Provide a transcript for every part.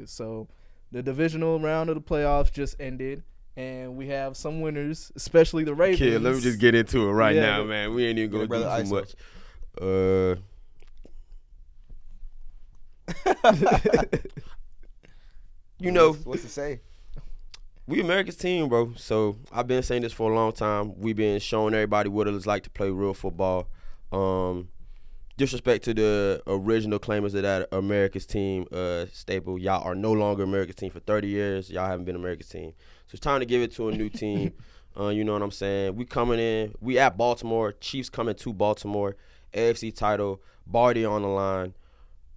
news. So the divisional round of the playoffs just ended, and we have some winners, especially the Ravens. Kid, let me just get into it right now, man. We ain't even going to do too much. You know, what's to say? We America's team, bro. So I've been saying this for a long time. We've been showing everybody what it's like to play real football. Disrespect to the original claimers of that America's team staple. Y'all are no longer America's team for 30 years. Y'all haven't been America's team. So it's time to give it to a new team. You know what I'm saying? We coming in. We at Baltimore. Chiefs coming to Baltimore. AFC title. Barty on the line.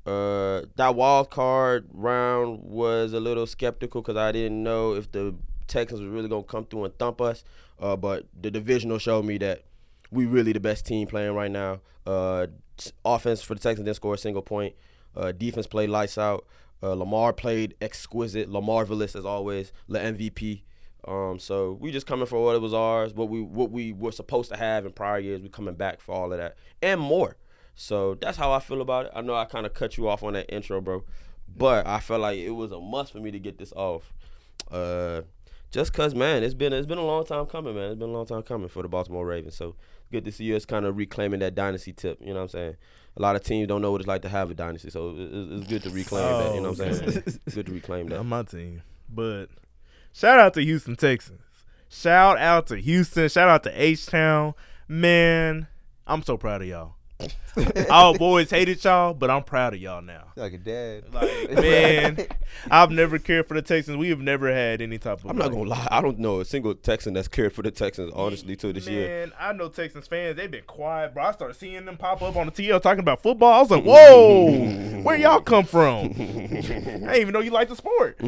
That wild card round was a little skeptical because I didn't know if the Texans was really going to come through and thump us. But the divisional showed me that we really the best team playing right now. Offense for the Texans didn't score a single point. Defense played lights out. Lamar played exquisite. Lamarvelous as always. The MVP. So we just coming for what it was ours, what we were supposed to have in prior years. We coming back for all of that and more. So that's how I feel about it. I know I kind of cut you off on that intro, bro, but I felt like it was a must for me to get this off. Just cause, man, it's been a long time coming, man. It's been a long time coming for the Baltimore Ravens. So good to see us kind of reclaiming that dynasty tip. You know what I'm saying? A lot of teams don't know what it's like to have a dynasty, so it's good to reclaim that. You know what I'm saying? It's good to reclaim that. Not my team, but shout out to Houston Texans. Shout out to Houston. Shout out to H-Town. Man, I'm so proud of y'all. I've always hated y'all, but I'm proud of y'all now. Like a dad. Like, man, I've never cared for the Texans. We have never had any type of. I'm not gonna lie. I don't know a single Texan that's cared for the Texans, honestly, till this year. Man, I know Texans fans. They've been quiet, bro. I started seeing them pop up on the TL talking about football. I was like, whoa, where y'all come from? I didn't even know you like the sport.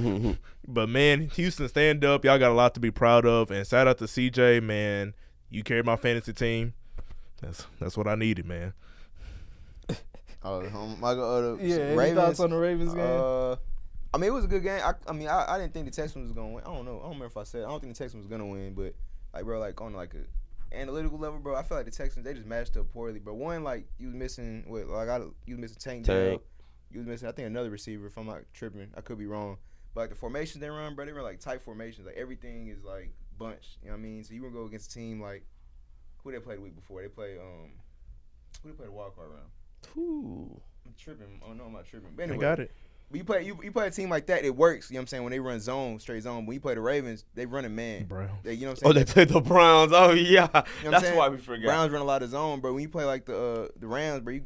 But, man, Houston, stand up. Y'all got a lot to be proud of. And shout out to CJ, man. You carried my fantasy team. That's what I needed, man. Any thoughts on the Ravens game? I mean, it was a good game. I didn't think the Texans was gonna win. I don't know. I don't remember if I said I don't think the Texans was gonna win, but like, bro, like on like a analytical level, bro, I feel like the Texans they just matched up poorly. But one, like you was missing you was missing Tank. You was missing I think another receiver. If I'm not tripping, I could be wrong. But like the formations they run, bro, they run like tight formations. Like everything is like bunched. You know what I mean? So you gonna go against a team like who they played the week before? They play who they played the wild card round? Ooh. I'm tripping. Oh no, I'm not tripping. But anyway, I got it. But you play a team like that, it works. You know what I'm saying? When they run straight zone. When you play the Ravens, they run a man. Browns. You know what I'm saying? Oh, they played the Browns. Oh yeah, you know that's why we forgot. Browns run a lot of zone, bro. When you play like the Rams, bro,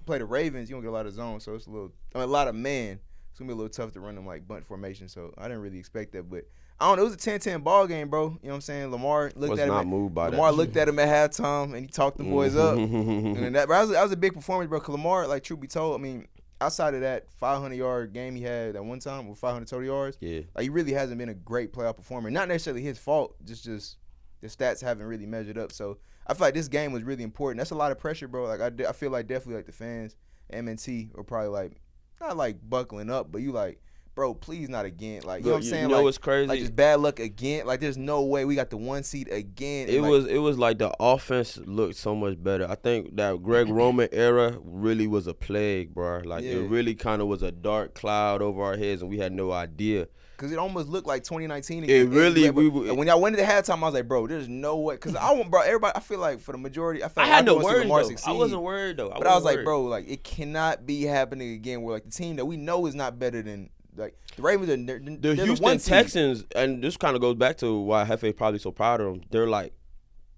play the Ravens, you don't get a lot of zone, so it's a lot of man. It's gonna be a little tough to run them like bunt formation. So I didn't really expect that, but I don't know. It was a 10-10 ball game, bro. You know what I'm saying? Lamar looked at him. Lamar looked at him at halftime, and he talked the boys up. And that was a big performance, bro. Cause Lamar, like truth be told, I mean, outside of that 500-yard game he had at one time with 500 total yards, yeah, like he really hasn't been a great playoff performer. Not necessarily his fault, just the stats haven't really measured up. So I feel like this game was really important. That's a lot of pressure, bro. Like I feel like definitely like the fans, MNT, are probably like not like buckling up, but you like, bro, please not again. Like, you know what I'm saying? You know what's crazy? Like, just bad luck again. Like, there's no way we got the 1 seed again. It was like the offense looked so much better. I think that Greg Roman era really was a plague, bro. Like, It really kind of was a dark cloud over our heads, and we had no idea. Because it almost looked like 2019 again. It really, when y'all went into halftime, I was like, bro, there's no way. Because everybody, I feel like for the majority, I had no worries, though. I wasn't worried, though. But I was like, bro, like, it cannot be happening again where, like, the team that we know is not better than, like, the Ravens are the Houston Texans, and this kind of goes back to why Hefe's probably so proud of them. They're like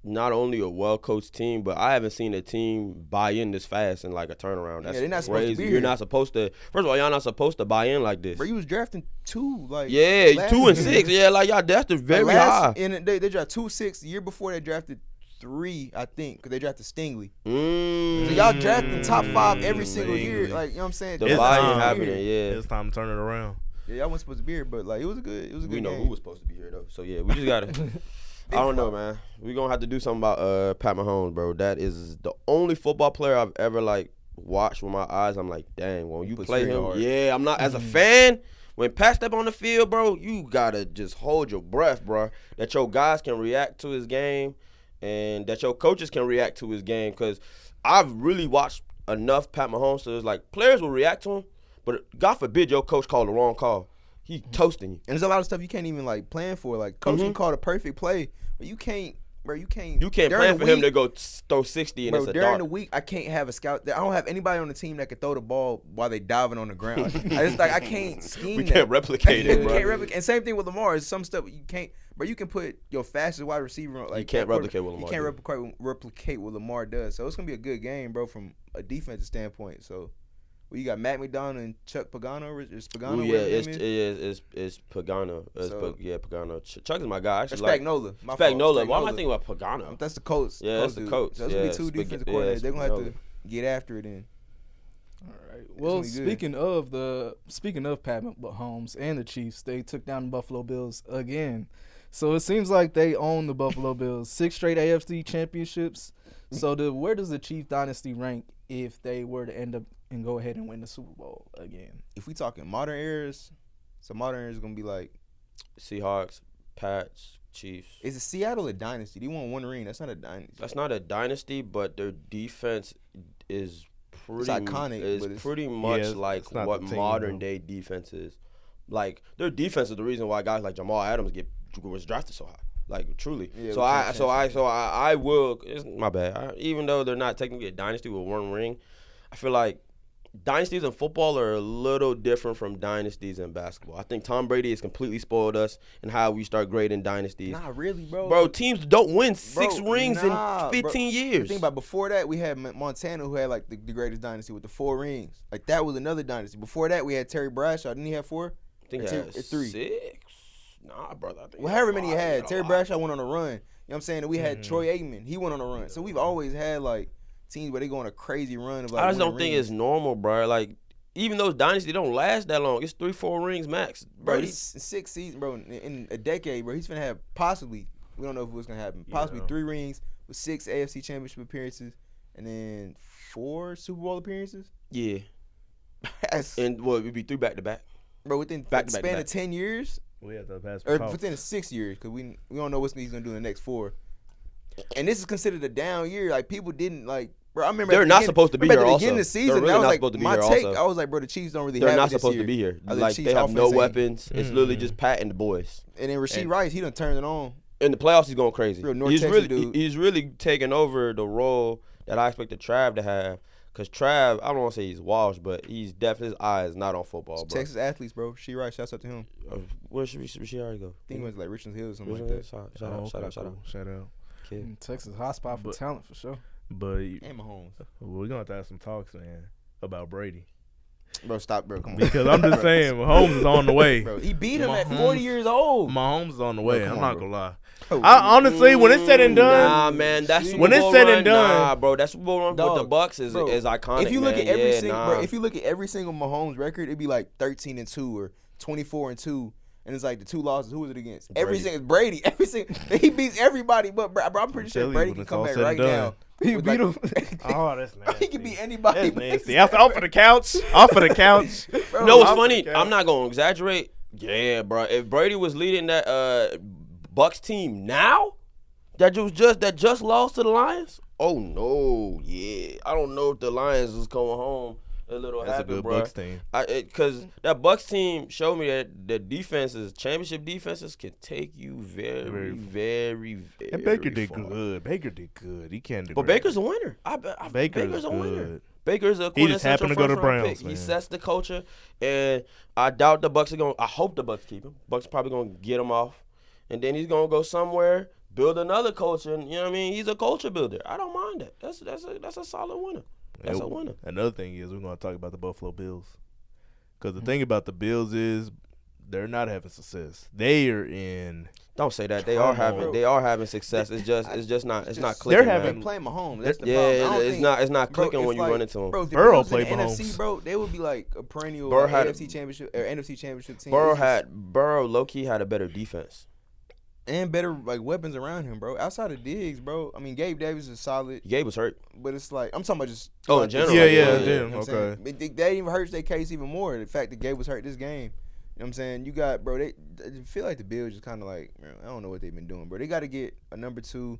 not only a well-coached team, but I haven't seen a team buy in this fast in like a turnaround. That's they're not crazy. Supposed to be You're here. not supposed to. First of all, y'all not supposed to buy in like this. Bro, you was drafting 2, like 2 and 6. Yeah, like y'all drafted very high. And they drafted 2-6. The year before they drafted 3, I think, because they drafted Stingley. So y'all drafting top 5 every single year. Like, you know what I'm saying? The buy-in happening, yeah. It's time to turn it around. Yeah, y'all wasn't supposed to be here, but like it was a good game. We know who was supposed to be here though. So yeah, we just gotta. I don't know, man. We gonna have to do something about Pat Mahomes, bro. That is the only football player I've ever like watched with my eyes. I'm like, dang, when you play him, yeah. I'm not as a fan. When Pat step on the field, bro, you gotta just hold your breath, bro. That your guys can react to his game, and that your coaches can react to his game. Cause I've really watched enough Pat Mahomes, so it's like players will react to him. But God forbid your coach called the wrong call. He toasting you. And there's a lot of stuff you can't even like plan for. Like coach can call a perfect play, but you can't. Bro, you can't plan for him to go throw 60 and bro, it's a during dart. the week, I can't have a scout. I don't have anybody on the team that can throw the ball while they diving on the ground. I can't scheme We that. can't replicate it, You bro. can't replicate. And same thing with Lamar. It's some stuff you can't. But you can put your fastest wide receiver on. Like You can't replicate what Lamar You can't replicate what Lamar does. So it's gonna be a good game, bro, from a defensive standpoint. So. Well, you got Matt McDonald and Chuck Pagano. Is Pagano? Ooh, yeah, it's Pagano. Pagano. Chuck is my guy. It's Spagnola. Spagnola. Why am I thinking about Pagano? That's the coach. Yeah, that's the coach. So that's gonna be two defensive coordinators. They're gonna have to get after it then. All right. Well, speaking of Pat Mahomes and the Chiefs, they took down the Buffalo Bills again. So it seems like they own the Buffalo Bills. 6 straight AFC championships. So where does the Chief dynasty rank if they were to end up and go ahead and win the Super Bowl again? If we talking modern eras, modern eras is gonna be like Seahawks, Pats, Chiefs. Is it Seattle a dynasty? They won one ring. That's not a dynasty. That's not a dynasty, but their defense is pretty iconic. It's pretty much like what modern day defense is. Like their defense is the reason why guys like Jamal Adams was drafted so high. Like truly. Yeah, I will. It's my bad. Even though they're not technically a dynasty with one ring, I feel like dynasties in football are a little different from dynasties in basketball. I think Tom Brady has completely spoiled us in how we start grading dynasties. Not really, bro. Bro, teams don't win 6 rings in 15 years. Think about before that, we had Montana who had like the greatest dynasty with the 4 rings. Like that was another dynasty. Before that, we had Terry Bradshaw. Didn't he have 4? I think he had 3. 6. Nah, brother. I think however many he had. Terry Bradshaw went on a run. You know what I'm saying? And we had Troy Aikman. He went on a run. So we've always had like teams where they go on a crazy run of like. I just don't think it's normal, bro. Like even those dynasties don't last that long. It's 3-4 rings max, bro. He's 6 seasons, bro. In a decade, bro. He's gonna have possibly. We don't know if it's gonna happen. Possibly 3 rings with 6 AFC Championship appearances, and then 4 Super Bowl appearances. Yeah. And well, it would be 3 back to back. Bro, within the span of 10 years. We have to pass. Or within 6 years, because we don't know what he's gonna do in the next 4. And this is considered a down year. Like people didn't like. Bro, I remember they're not supposed to be here. At the Also, beginning of the season, they're really that was not like supposed to be my here. take. Also, I was like, bro, the Chiefs don't really. They're have not it this supposed year. to be here. Like Like they have no weapons. It's literally just Pat and the boys. And then Rasheed Rice, he done turned it on. In the playoffs, he's going crazy. Dude. He's really taking over the role that I expected Trav to have. Because Trav, I don't want to say he's washed, but he's definitely his eye is not on football, bro. Texas athletes, bro. Rasheed Rice, shouts out to him. Where should she already go? I think he went to like Richmond Hill or something like that. Shout out. Texas hotspot for talent for sure. But and Mahomes. We're gonna have to have some talks, man, about Brady. Bro, stop, bro. Come on. Because I'm just saying, Mahomes is on the way. Bro, he beat him at 40 years old. Mahomes is on the way. I'm not gonna lie. Oh, I honestly, when it's said and done, nah, man, that's when it's said and done, nah, bro, that Super Bowl run with the Bucks is iconic. If you look man. at every single, bro, if you look at every single Mahomes record, it'd be like 13-2 or 24-2. And it's like the 2 losses. Who was it against? Brady. Every single Brady. Every single he beats everybody. But bro, I'm pretty sure Brady can come back right now. He beat him. Oh, that's nasty. He can beat anybody. That's nasty. Off of the couch. Off of the couch. You know what's funny? I'm not gonna exaggerate. Yeah, bro. If Brady was leading that Bucks team now, that just lost to the Lions. Oh no, yeah. I don't know if the Lions was coming home a little That's happy, a good bro. Bucks team. Because that Bucks team showed me that the defenses, championship defenses, can take you very, very And Baker did far. good. Baker did good. He can't do. But Baker's a winner. Baker's a winner. Baker's a He just happened to go to the Browns. pick. He sets the culture, and I doubt the Bucks are going. I hope the Bucks keep him. Bucks probably going to get him off, and then he's going to go somewhere, build another culture. And, you know what I mean? He's a culture builder. I don't mind that. That's a solid winner. That's a winner. Another thing is we're going to talk about the Buffalo Bills, because the thing about the Bills is they're not having success. They are in. Don't say that. They are having success. It's just not clicking. They're playing Mahomes. That's the problem. It's not clicking when you run into them. Bro, if the Burrow Bills played in the Mahomes. NFC, bro, they would be like a perennial Burrow had AFC championship or NFC championship team. Burrow low key had a better defense and better like weapons around him, bro. Outside of Diggs, bro. I mean, Gabe Davis is solid. Gabe was hurt. But it's like I'm talking about just in general. Yeah, you know what I'm okay. saying? That even hurts their case even more. The fact that Gabe was hurt this game. You know what I'm saying? You got, bro, they feel like the Bills just kind of like, man, I don't know what they've been doing, bro. They got to get a number 2.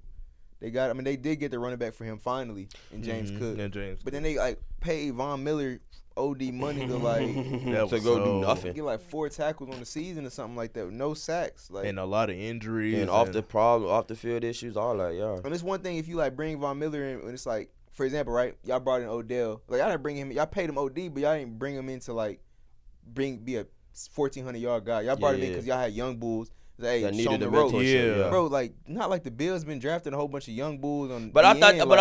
They did get the running back for him finally in James Cook. Yeah, James. But then they, like, pay Von Miller OD money to like to go do nothing. Get like 4 tackles on the season or something like that with no sacks. Like, and a lot of injuries. And off the field issues, all that, yeah. And it's one thing if you like bring Von Miller in, and it's like, for example, right? Y'all brought in Odell. Like, y'all didn't bring him. Y'all paid him OD, but y'all didn't bring him in to like be a 1,400-yard guy. Y'all brought him in because y'all had young bulls. Hey, that show needed him the ropes. mentorship, Bro, like not like the Bills been drafting a whole bunch of young bulls on. But I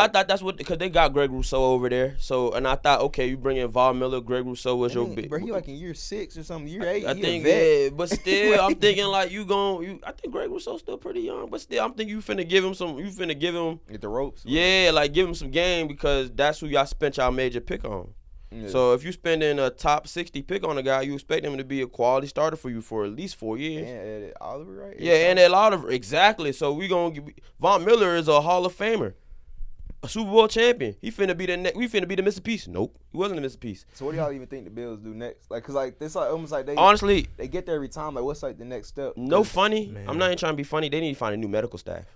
thought that's what, because they got Greg Rousseau over there. So, and I thought, okay, you bring in Von Miller, Greg Rousseau was your big. Bro, he like in year 6 or something, year 8. I think, yeah, but still, I'm thinking like I think Greg Rousseau's still pretty young, but still, I'm thinking you finna give him Get the ropes. Yeah, like give him some game, because that's who y'all spent y'all major pick on. Yeah. So if you spending a top 60 pick on a guy, you expect him to be a quality starter for you for at least 4 years. And Oliver, right? Yeah, and Ed Oliver, exactly. So Von Miller is a Hall of Famer, a Super Bowl champion. We finna be the missing piece. Nope, he wasn't the missing piece. So what do y'all even think the Bills do next? Like, cause like this like almost like they honestly they get there every time. Like, what's like the next step? No funny. Man. I'm not even trying to be funny. They need to find a new medical staff.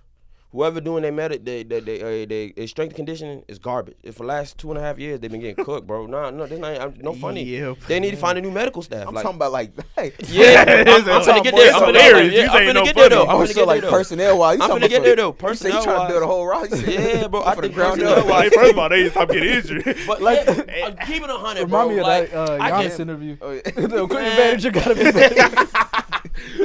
Whoever doing their strength and conditioning is garbage. For the last 2.5 years, they've been getting cooked, bro. No, this not no funny. Yeah, they need to find a new medical staff. I'm talking about like, hey, yeah, I'm gonna get there. I'm gonna get there though. I'm gonna like personnel wise. I'm gonna get there though. Personnel wise, trying to build a whole roster. Yeah, bro. I think personnel wise. First of all, they stop getting injured. But like, keep it 100, bro. Remind me of that Giannis interview. The equipment manager gotta be ready.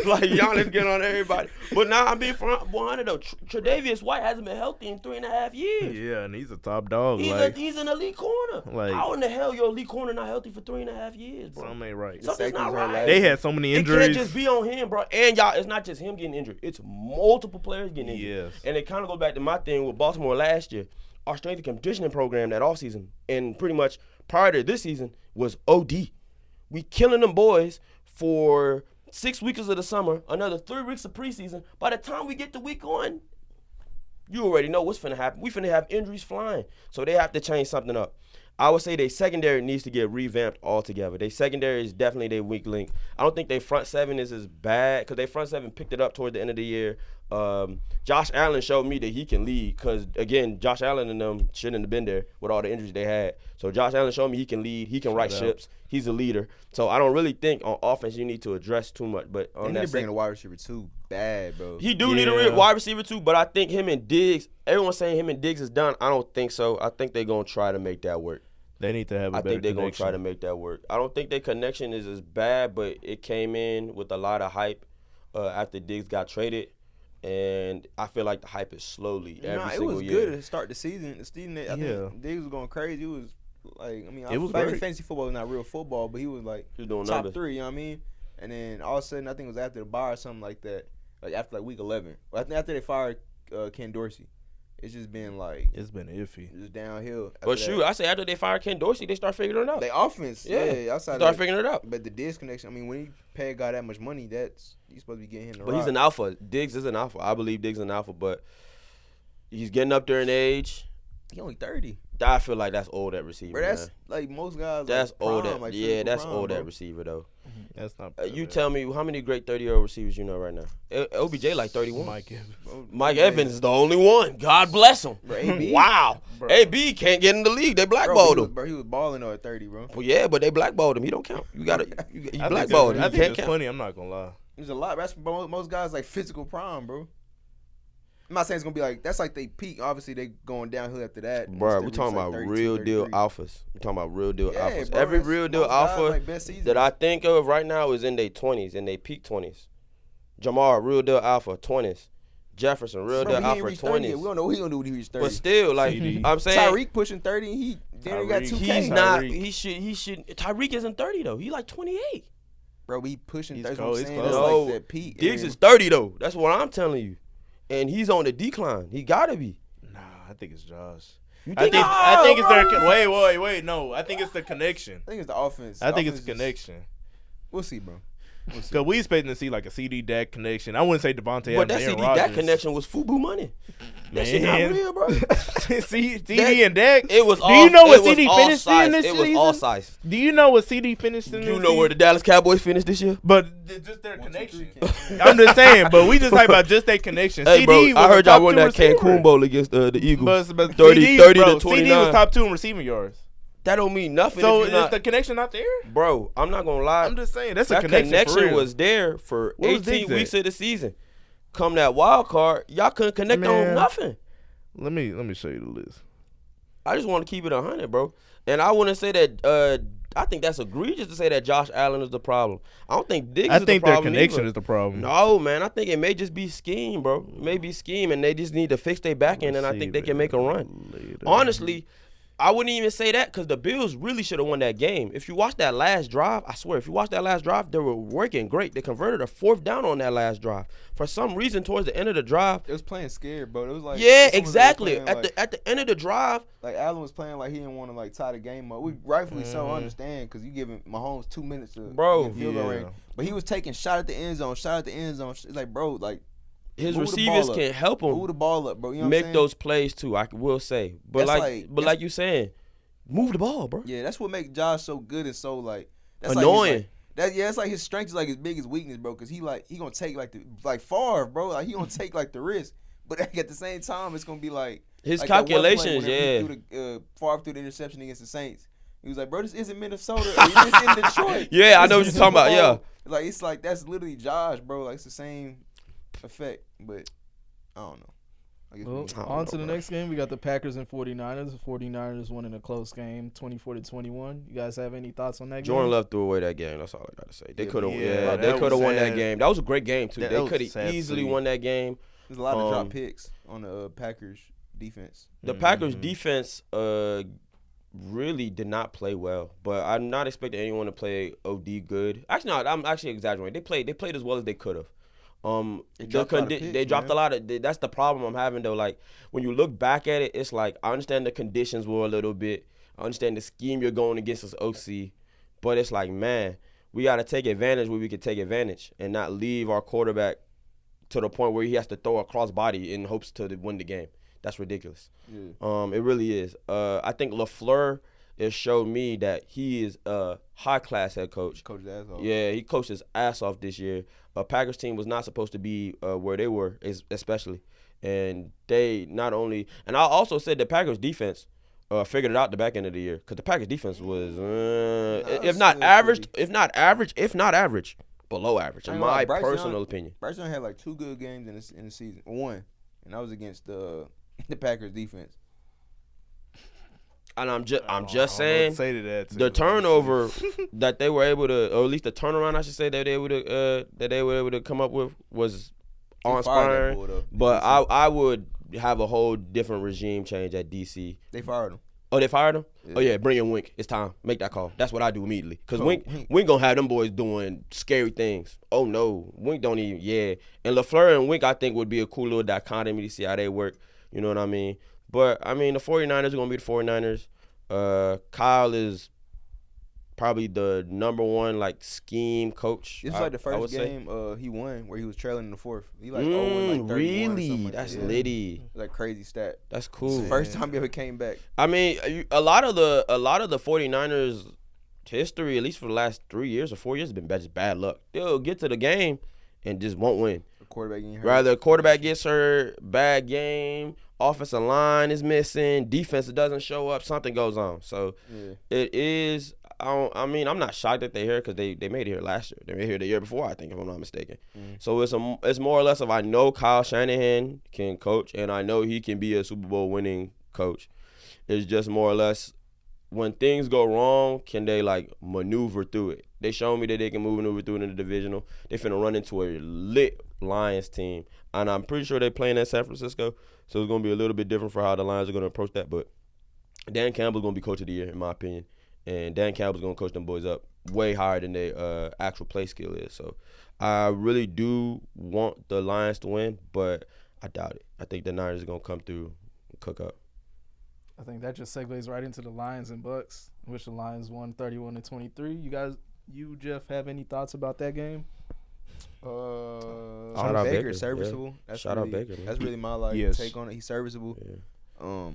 Like, Giannis get on everybody. But now I'm being 100 though. Tre'Davious White hasn't been healthy in 3.5 years. Yeah, and he's a top dog. He's an elite corner. Like, how in the hell your elite corner not healthy for 3.5 years, bro? Something ain't right. Something's not right. They had so many injuries. It can't just be on him, bro. And y'all, it's not just him getting injured. It's multiple players getting injured. Yes. And it kind of goes back to my thing with Baltimore last year. Our strength and conditioning program that offseason, and pretty much prior to this season, was OD. We killing them boys for 6 weeks of the summer, another 3 weeks of preseason. By the time we get to week 1, you already know what's finna happen. We finna have injuries flying. So they have to change something up. I would say their secondary needs to get revamped altogether. Their secondary is definitely their weak link. I don't think their front seven is as bad, because their front seven picked it up toward the end of the year. Josh Allen showed me that he can lead, because, again, Josh Allen and them shouldn't have been there with all the injuries they had. So Josh Allen showed me he can lead. He can right ships. He's a leader. So I don't really think on offense you need to address too much. But they need to bring a wide receiver too bad, bro. He do need a wide receiver too, but I think him and Diggs, everyone's saying him and Diggs is done. I don't think so. I think they're going to try to make that work. They need to have a better connection. I think they're going to try to make that work. I don't think their connection is as bad, but it came in with a lot of hype after Diggs got traded. And I feel like the hype is slowly every single year. It was good to start the season. I think Diggs was going crazy. He was like, I mean, fantasy football is not real football, but he was like doing top numbers. 3, you know what I mean? And then all of a sudden, I think it was after the bye or something like that, like after like week 11. I think after they fired Ken Dorsey. It's just been like, it's been iffy. Just downhill. But shoot, I say after they fired Ken Dorsey, they start figuring it out. They offense, start figuring it out. But the Diggs connection, I mean, when you pay a guy that much money, you're supposed to be getting him the But he's an alpha. Diggs is an alpha. I believe Diggs is an alpha, but he's getting up there in age. He only 30. I feel like that's old at receiver. But that's like most guys. That's like old prime, at like that's prime, old bro. at receiver though. That's not. You tell me how many great 30-year-old receivers you know right now. OBJ like 31. Mike Evans is the only one. God bless him. Bro, AB, wow. bro. AB can't get in the league. They blackballed him. Bro, he was balling at 30, bro. Well, yeah, but they blackballed him. He don't count. You blackballed him. I think it's funny. I'm not gonna lie. There's a lot. That's most guys like physical prime, bro. I'm not saying it's gonna be like that's like they peak. Obviously, they going downhill after that. Bro, we're talking about real deal alphas. We're talking about real deal alphas. Bro, every real deal alpha that I think of right now is in their 20s, in their peak 20s. Jamar, real deal alpha, 20s. Jefferson, real deal alpha, 20s. We don't know what he gonna do when he reaches 30. But still, like I'm saying, Tyreek pushing 30. He got 2K. He's not. He should. Tyreek isn't 30 though. He like 28. Bro, he pushing 30. Close. That's like that peak. Diggs is 30 though. That's what I'm telling you. And he's on the decline. He gotta be. Nah, I think it's Josh. I think it's their wait. No, I think it's the connection. I think it's the offense. I think it's the connection. We'll see, bro. Because we expecting to see like a CD Dak connection. I wouldn't say Devontae Adams. But that CD Dak connection was FUBU money. That shit not real, bro. CD and Dak. It was. Do you know what CD finished in this season? It was all size. Do you know what CD finished in this season? You know where the Dallas Cowboys finished this year? But just their connection. I'm just saying, but we just talking about just their connection. Hey, CD bro, I heard y'all won that Cancun Bowl against the Eagles. But 30 to 29. CD was top 2 in receiving yards. That don't mean nothing. So if is you're not, the connection not there? bro, I'm not gonna lie. I'm just saying that's that a connection for real. was there for What was 18 Diggs weeks at? of the season. Come that wild card, y'all couldn't connect on Man. nothing. Let me show you the list. I just want to keep it 100, bro. And I wouldn't say that. I think that's egregious to say that Josh Allen is the problem. I don't think Diggs is the their problem connection either. is the problem. No, man. I think it may just be scheme, bro. It may be scheme, and they just need to fix their back end, and I think they can make a run. Later. Honestly, I wouldn't even say that because the Bills really should have won that game. If you watch that last drive, I swear, if you watch that last drive, they were working great. They converted a 4th down on that last drive. For some reason, towards the end of the drive, It was playing scared, bro. It was like yeah, it was exactly. playing, At the end of the drive, like Allen was playing like he didn't want to like tie the game up. We rightfully so understand because you giving Mahomes 2 minutes to Bro, get field goal yeah. range. But he was taking shot at the end zone. It's like, bro, like his move the receivers ball up. can help move him the ball up, bro. You know what I'm make saying? those plays too. I will say, but That's like you saying, move the ball, bro. Yeah, that's what makes Josh so good and so like that's Annoying. It's like his strength is like his biggest weakness, bro. Because he gonna take like Favre, bro. Like he gonna take like the risk, but at the same time, it's gonna be like His like that one play calculations, whenever yeah. he threw Favre threw the interception against the Saints. He was like, bro, this isn't Minnesota. It's in Detroit. Yeah, I This know what is you're talking about, Super yeah. Bowl. Like it's like that's literally Josh, bro. Like it's the same effect, but I don't know. I guess Well, don't on know, to the bro. next game. We got the Packers and 49ers. The 49ers won in a close game, 24-21. You guys have any thoughts on that Jordan game? Love threw away that game. That's all I gotta say. They Yeah, could have, yeah, they that could have was won that sad. game. That was a great game too. That They was could sad have to easily see. won that game. There's a lot of drop Um, picks on the Packers defense. The Packers defense really did not play well, but I'm not expecting anyone to play OD good. Actually, no, I'm actually exaggerating. They played as well as they could have. They dropped a lot of picks, They dropped man. a lot of. That's the problem I'm having though. Like when you look back at it, it's like I understand the conditions were a little bit. I understand the scheme you're going against as OC, but it's like, man, we got to take advantage where we can take advantage and not leave our quarterback to the point where he has to throw a crossbody in hopes to win the game. That's ridiculous. Yeah. It really is. I think LaFleur has showed me that he is a high-class head coach. Coach his ass off. Yeah, he coached his ass off this year. Packers team was not supposed to be where they were, especially. And they not only – and I also said the Packers defense figured it out the back end of the year because the Packers defense was, if not average, below average, I in ain't gonna lie, my Bryce personal Young- opinion. Bryce Young had like 2 good games in the season. One, and that was against the Packers defense. And I'm just I don't know what saying to say to that, the too. turnover that they were able to, or at least the turnaround I should say that they were able to come up with was They fired that awe-inspiring. boy, though. But I would have a whole different regime change at DC. They fired him. Oh, they fired him? Yeah. Oh yeah, bring in Wink. It's time. Make that call. That's what I do immediately. Cause Oh, Wink gonna have them boys doing scary things. Oh no, Wink don't even. Yeah, and LaFleur and Wink I think would be a cool little dichotomy to see how they work. You know what I mean? But I mean the 49ers are gonna be the 49ers. Kyle is probably the number one like scheme coach. This was like the I would first say. game he won where he was trailing in the fourth. He like 0 and like 31 or really? something like That's that. litty. Like crazy stat. That's It's cool. the first time he ever came back. I mean, a lot of the 49ers history, at least for the last 3 years or 4 years, has been just bad luck. They'll get to the game and just won't win. The quarterback getting hurt. Rather, quarterback gets hurt, bad game, offensive line is missing, defense doesn't show up, something goes on. So Yeah. it is. I mean, I'm not shocked that they're here because they made it here last year. They made it here the year before, I think, if I'm not mistaken. So it's more or less of I know Kyle Shanahan can coach and I know he can be a Super Bowl winning coach. It's just more or less when things go wrong, can they like maneuver through it? They showed me that they can maneuver through it in the divisional. They finna run into a lit Lions team, and I'm pretty sure they're playing at San Francisco, so it's gonna be a little bit different for how the Lions are gonna approach that. But Dan Campbell's gonna be coach of the year in my opinion, and Dan Campbell's gonna coach them boys up way higher than their actual play skill is. So I really do want the Lions to win, but I doubt it. I think the Niners are gonna come through and cook up. I think that just segues right into the Lions and Bucks, which the Lions won 31-23. You Jeff, have any thoughts about that game? Shout out Baker, Baker, serviceable. yeah. That's Shout out really, Baker, man. That's really my Yes. take on it. He's serviceable. Yeah.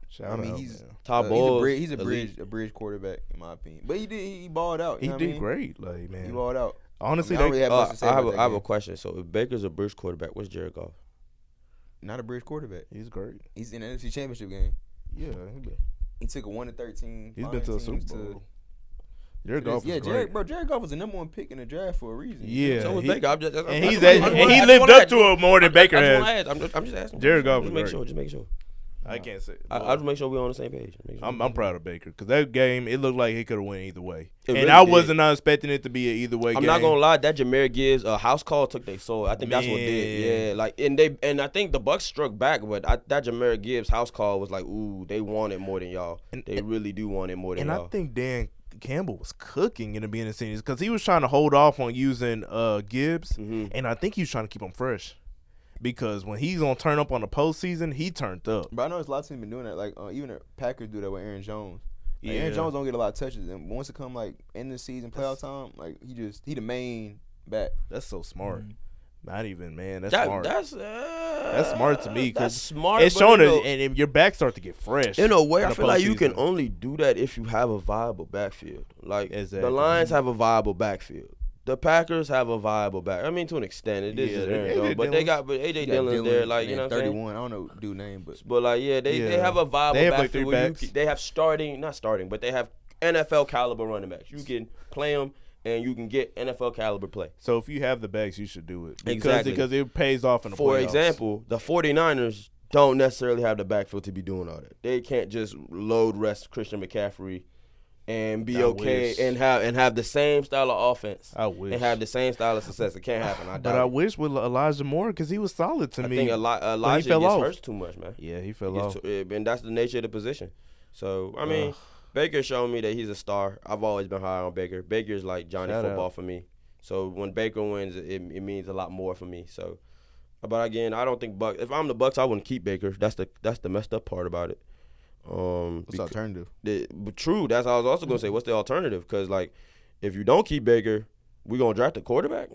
Shout I mean, out, he's man. Top Bulls, he's a elite. bridge quarterback in my opinion. But he balled out. He You know did what I mean? great, like He man. balled out. Honestly, I don't really have much to say I about that have a game. question. So if Baker's a bridge quarterback, what's Jared Goff? Not a bridge quarterback. he's great. He's in the NFC Championship game. Yeah, He took a 1-13. He's been to a Super Bowl. Jared Goff is great. Jared Goff was the number 1 pick in the draft for a reason. Yeah. So was Baker. He lived up to it more than Baker has. I'm just asking. Jared Goff just make sure. I can't say. I'll just make sure we're on the same page. I'm proud of Baker because that game, it looked like he could have went either way. I wasn't expecting it to be an either way game. I'm not gonna lie, that Jahmyr Gibbs house call took their soul. I think that's what did. Yeah, and I think the Bucs struck back, but that Jahmyr Gibbs house call was like, ooh, they want it more than y'all. They really do want it more than y'all. And I think Dan Campbell was cooking in the beginning of the season because he was trying to hold off on using Gibbs, and I think he was trying to keep him fresh. Because when he's gonna turn up on the postseason, he turned up. But I know there's a lot of teams been doing that. Like even the Packers do that with Aaron Jones. Like, Aaron Jones don't get a lot of touches, and once it come like end of the season, playoff time, like he the main back. That's so smart. Not even, man. That's smart. That's smart to me. That's smart. It's showing it, and your back start to get fresh. In a way, I feel like you can only do that if you have a viable backfield. Like the Lions have a viable backfield. The Packers have a viable back. I mean, to an extent, it is Aaron Jones, but they got AJ Dillon there, like you know, what I'm saying? 31. I don't know dude name, but like they have a viable backfield. Like they have not starting, but they have NFL caliber running backs. You can play them, and you can get NFL caliber play. So if you have the backs, you should do it because it pays off in the playoffs. For example, the 49ers don't necessarily have the backfield to be doing all that. They can't just load rest Christian McCaffrey and be and have the same style of offense. I wish. And have the same style of success. It can't happen. I wish with Elijah Moore because he was solid to me. I think Elijah gets hurt too much, man. Yeah, he fell off. And that's the nature of the position. So, I mean, Baker showed me that he's a star. I've always been high on Baker. Baker's like Johnny Football for me. So, when Baker wins, it means a lot more for me. So, but again, I don't think if I'm the Bucs, I wouldn't keep Baker. That's the messed up part about it. What's the alternative? But true, that's what I was also gonna say. What's the alternative? Because like, if you don't keep Baker, we gonna draft a quarterback.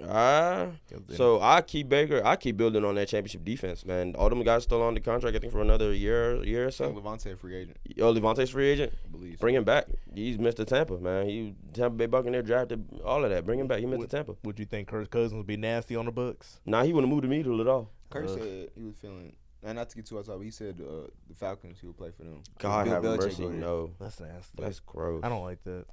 So I keep Baker. I keep building on that championship defense, man. All them guys still on the contract. I think for another year or so. Levante free agent. Levante's free agent. I believe. Bring him back. He's Mr. Tampa, man. Tampa Bay Buccaneers drafted all of that. Bring him back. He Mr. Tampa. Would you think Kirk Cousins would be nasty on the Bucs? Nah, he wouldn't move the needle at all. Kirk said he was feeling. And not to get too outside, but he said the Falcons, he would play for them. God have mercy, no. That's nasty. That's gross. I don't like that.